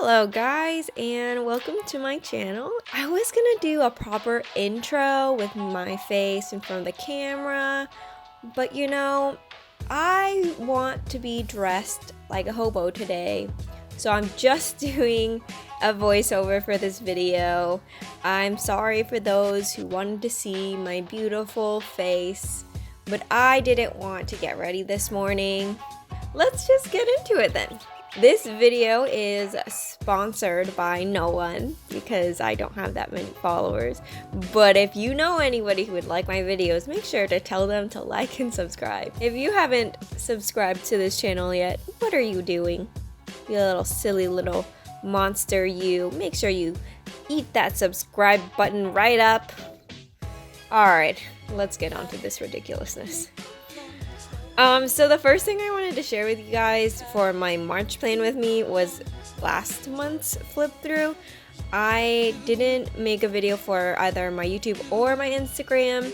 Hello guys, and welcome to my channel. I was gonna do a proper intro with my face in front of the camera, but I want to be dressed like a hobo today, so I'm just doing a voiceover for this video. I'm sorry for those who wanted to see my beautiful face, but I didn't want to get ready this morning. Let's just get into it then. This video is sponsored by no one because I don't have that many followers, but if you know anybody who would like my videos, make sure to tell them to like and subscribe. If you haven't subscribed to this channel yet, what are you doing? You little silly little monster you. Make sure you eat that subscribe button right up. Alright, let's get on to this ridiculousness. So the first thing I wanted to share with you guys for my March plan with me was last month's flip through. I didn't make a video for either my YouTube or my Instagram,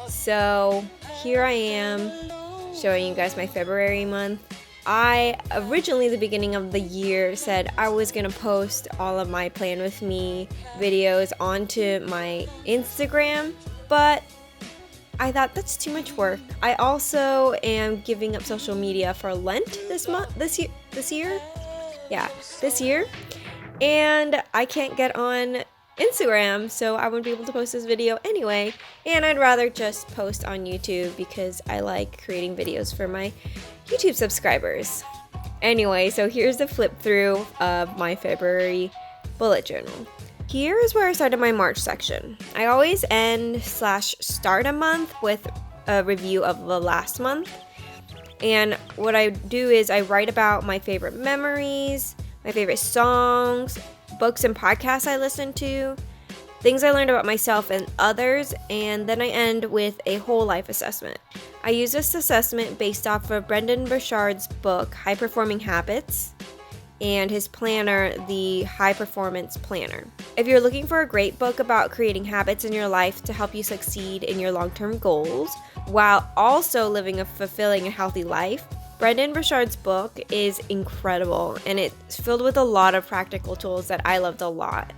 so here I am showing you guys my February month. I originally, the beginning of the year, said I was gonna post all of my plan with me videos onto my Instagram, but I thought that's too much work. I also am giving up social media for Lent this year, and I can't get on Instagram, so I wouldn't be able to post this video anyway, and I'd rather just post on YouTube because I like creating videos for my YouTube subscribers. Anyway, so here's the flip through of my February bullet journal. Here is where I started my March section. I always end/start a month with a review of the last month. And what I do is I write about my favorite memories, my favorite songs, books and podcasts I listen to, things I learned about myself and others, and then I end with a whole life assessment. I use this assessment based off of Brendon Burchard's book, High Performing Habits, and his planner, the High Performance Planner. If you're looking for a great book about creating habits in your life to help you succeed in your long-term goals while also living a fulfilling and healthy life, Brendon Burchard's book is incredible, and it's filled with a lot of practical tools that I loved a lot.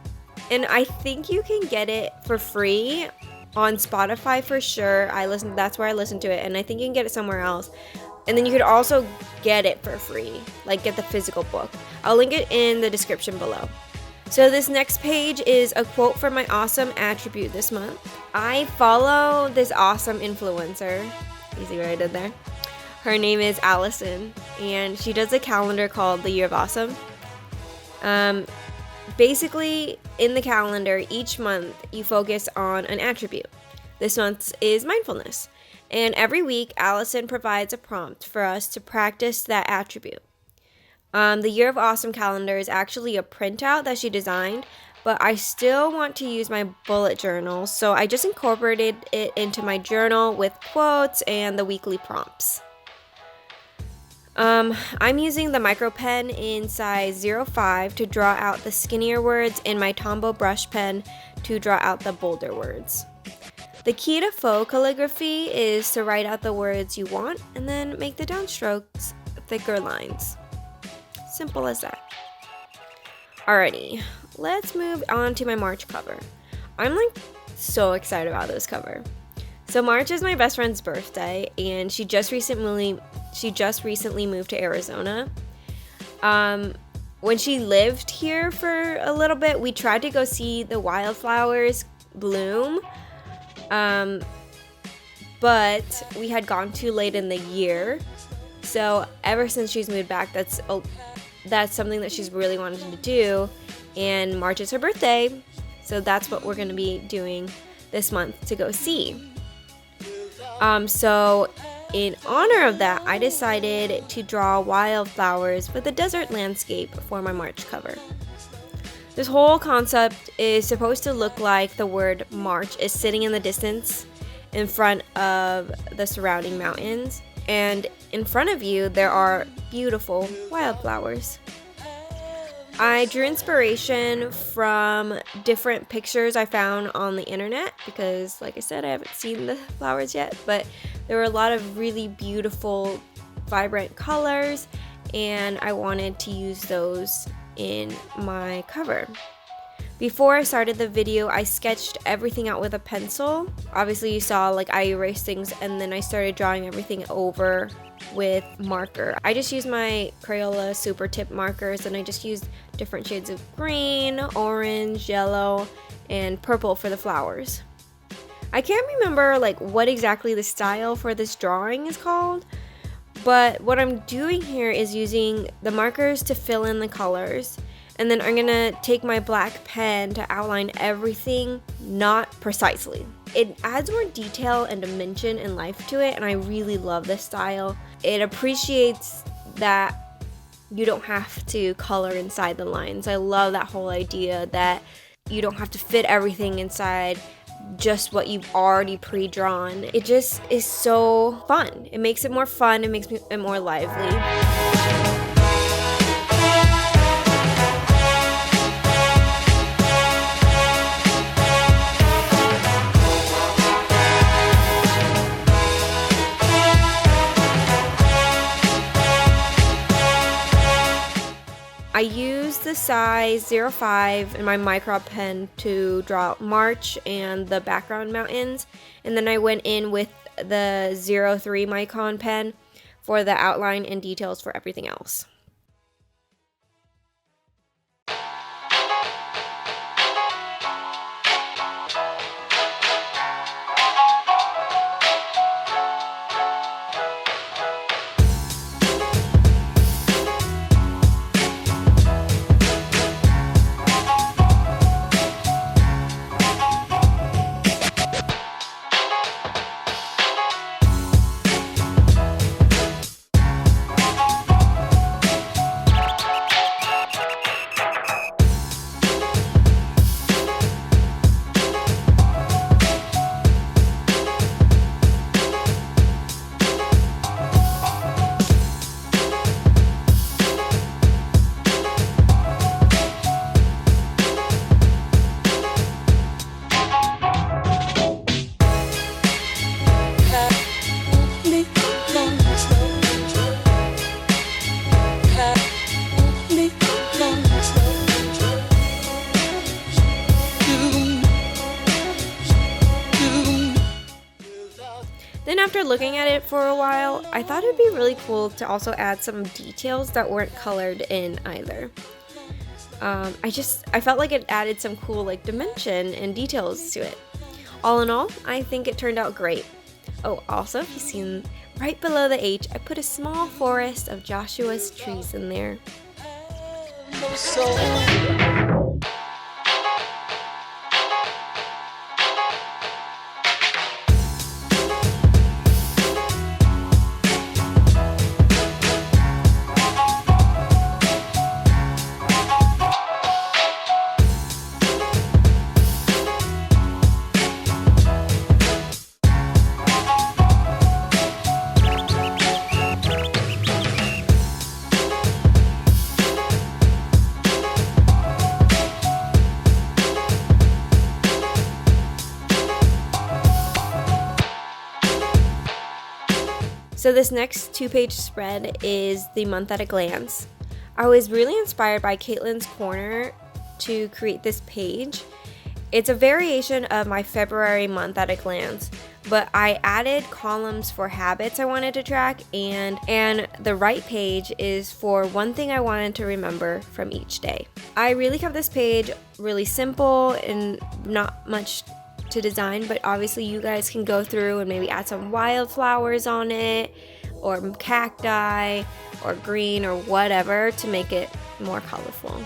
And I think you can get it for free on Spotify for sure. That's where I listen to it, and I think you can get it somewhere else. And then you could also get it for free, like get the physical book. I'll link it in the description below. So this next page is a quote from my awesome attribute this month. I follow this awesome influencer. You see what I did there? Her name is Allison, and she does a calendar called The Year of Awesome. Basically, in the calendar, each month you focus on an attribute. This month's is mindfulness. And every week, Allison provides a prompt for us to practice that attribute. The Year of Awesome calendar is actually a printout that she designed, but I still want to use my bullet journal, so I just incorporated it into my journal with quotes and the weekly prompts. I'm using the micro pen in size 05 to draw out the skinnier words and my Tombow brush pen to draw out the bolder words. The key to faux calligraphy is to write out the words you want and then make the downstrokes thicker lines. Simple as that. Alrighty, let's move on to my March cover. I'm so excited about this cover. So March is my best friend's birthday, and she just recently moved to Arizona. When she lived here for a little bit, we tried to go see the wildflowers bloom. But we had gone too late in the year, so ever since she's moved back, that's something that she's really wanted to do, and March is her birthday, so that's what we're going to be doing this month to go see. So in honor of that, I decided to draw wildflowers with a desert landscape for my March cover. This whole concept is supposed to look like the word March is sitting in the distance in front of the surrounding mountains, and in front of you there are beautiful wildflowers. I drew inspiration from different pictures I found on the internet because, like I said, I haven't seen the flowers yet, but there were a lot of really beautiful, vibrant colors, and I wanted to use those in my cover. Before I started the video, I sketched everything out with a pencil. Obviously you saw like I erased things and then I started drawing everything over with marker. I just used my Crayola super tip markers and I just used different shades of green, orange, yellow, and purple for the flowers. I can't remember like what exactly the style for this drawing is called, but what I'm doing here is using the markers to fill in the colors. And then I'm gonna take my black pen to outline everything, not precisely. It adds more detail and dimension and life to it, and I really love this style. It appreciates that you don't have to color inside the lines. I love that whole idea that you don't have to fit everything inside just what you've already pre-drawn. It just is so fun. It makes it more fun, it makes it more lively. I used the size 05 in my micro pen to draw out March and the background mountains, and then I went in with the 03 micron pen for the outline and details for everything else. Then after looking at it for a while, I thought it'd be really cool to also add some details that weren't colored in either. I felt like it added some cool like dimension and details to it. All in all, I think it turned out great. Oh, also, if you've seen right below the H, I put a small forest of Joshua's trees in there. So this next 2-page spread is the month at a glance. I was really inspired by Caitlin's Corner to create this page. It's a variation of my February month at a glance, but I added columns for habits I wanted to track, and the right page is for one thing I wanted to remember from each day. I really kept this page really simple and not much to design, but obviously you guys can go through and maybe add some wildflowers on it, or cacti, or green, or whatever to make it more colorful.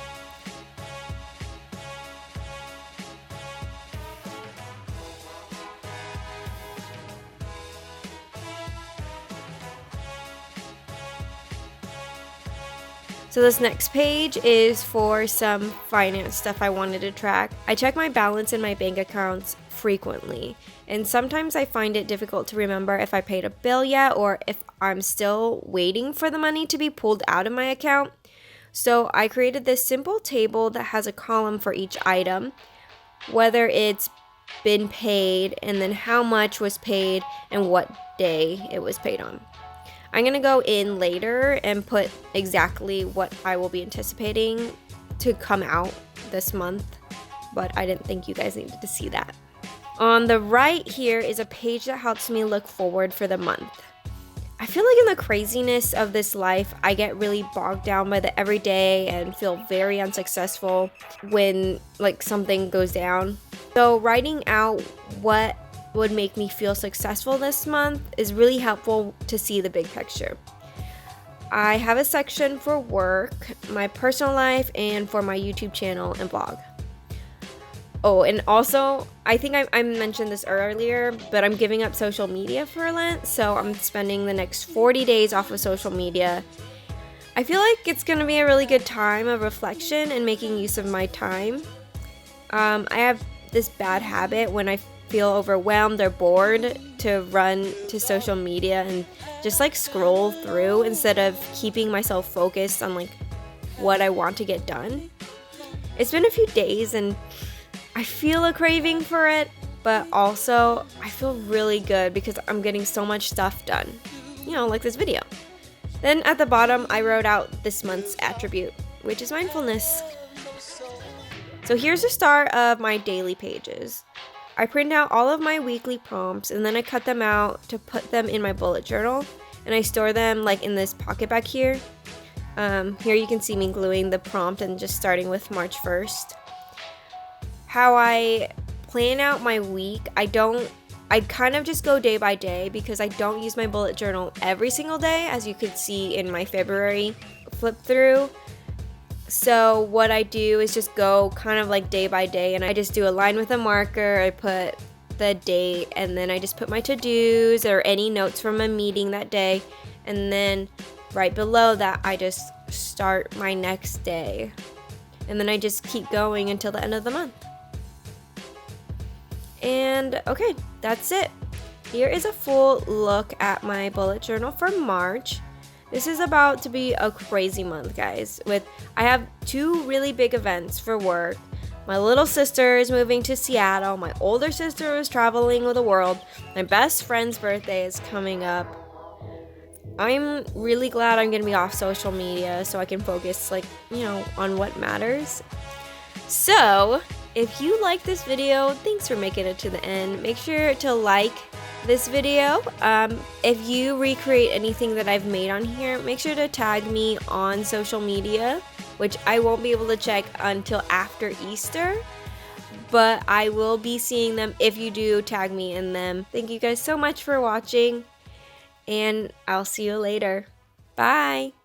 So this next page is for some finance stuff I wanted to track. I check my balance in my bank accounts frequently, and sometimes I find it difficult to remember if I paid a bill yet or if I'm still waiting for the money to be pulled out of my account. So I created this simple table that has a column for each item, whether it's been paid and then how much was paid and what day it was paid on. I'm going to go in later and put exactly what I will be anticipating to come out this month, but I didn't think you guys needed to see that. On the right here is a page that helps me look forward for the month. I feel like in the craziness of this life, I get really bogged down by the everyday and feel very unsuccessful when like something goes down. So writing out what would make me feel successful this month is really helpful to see the big picture. I have a section for work, my personal life, and for my YouTube channel and blog. Oh, and also, I think I mentioned this earlier, but I'm giving up social media for Lent, so I'm spending the next 40 days off of social media. I feel like it's going to be a really good time of reflection and making use of my time. I have this bad habit when I feel overwhelmed or bored to run to social media and just like scroll through instead of keeping myself focused on like what I want to get done. It's been a few days and I feel a craving for it, but also I feel really good because I'm getting so much stuff done, like this video. Then at the bottom, I wrote out this month's attribute, which is mindfulness. So here's the start of my daily pages. I print out all of my weekly prompts and then I cut them out to put them in my bullet journal, and I store them like in this pocket back here. Here you can see me gluing the prompt and just starting with March 1st. How I plan out my week, I kind of just go day by day because I don't use my bullet journal every single day, as you could see in my February flip through. So what I do is just go kind of like day by day, and I just do a line with a marker, I put the date, and then I just put my to-dos or any notes from a meeting that day, and then right below that I just start my next day. And then I just keep going until the end of the month. And okay, that's it. Here is a full look at my bullet journal for March. This is about to be a crazy month, guys. I have 2 really big events for work. My little sister is moving to Seattle. My older sister is traveling the world. My best friend's birthday is coming up. I'm really glad I'm gonna be off social media so I can focus on what matters. So if you like this video, thanks for making it to the end. Make sure to like this video. If you recreate anything that I've made on here, make sure to tag me on social media, which I won't be able to check until after Easter, but I will be seeing them if you do tag me in them. Thank you guys so much for watching, and I'll see you later. Bye!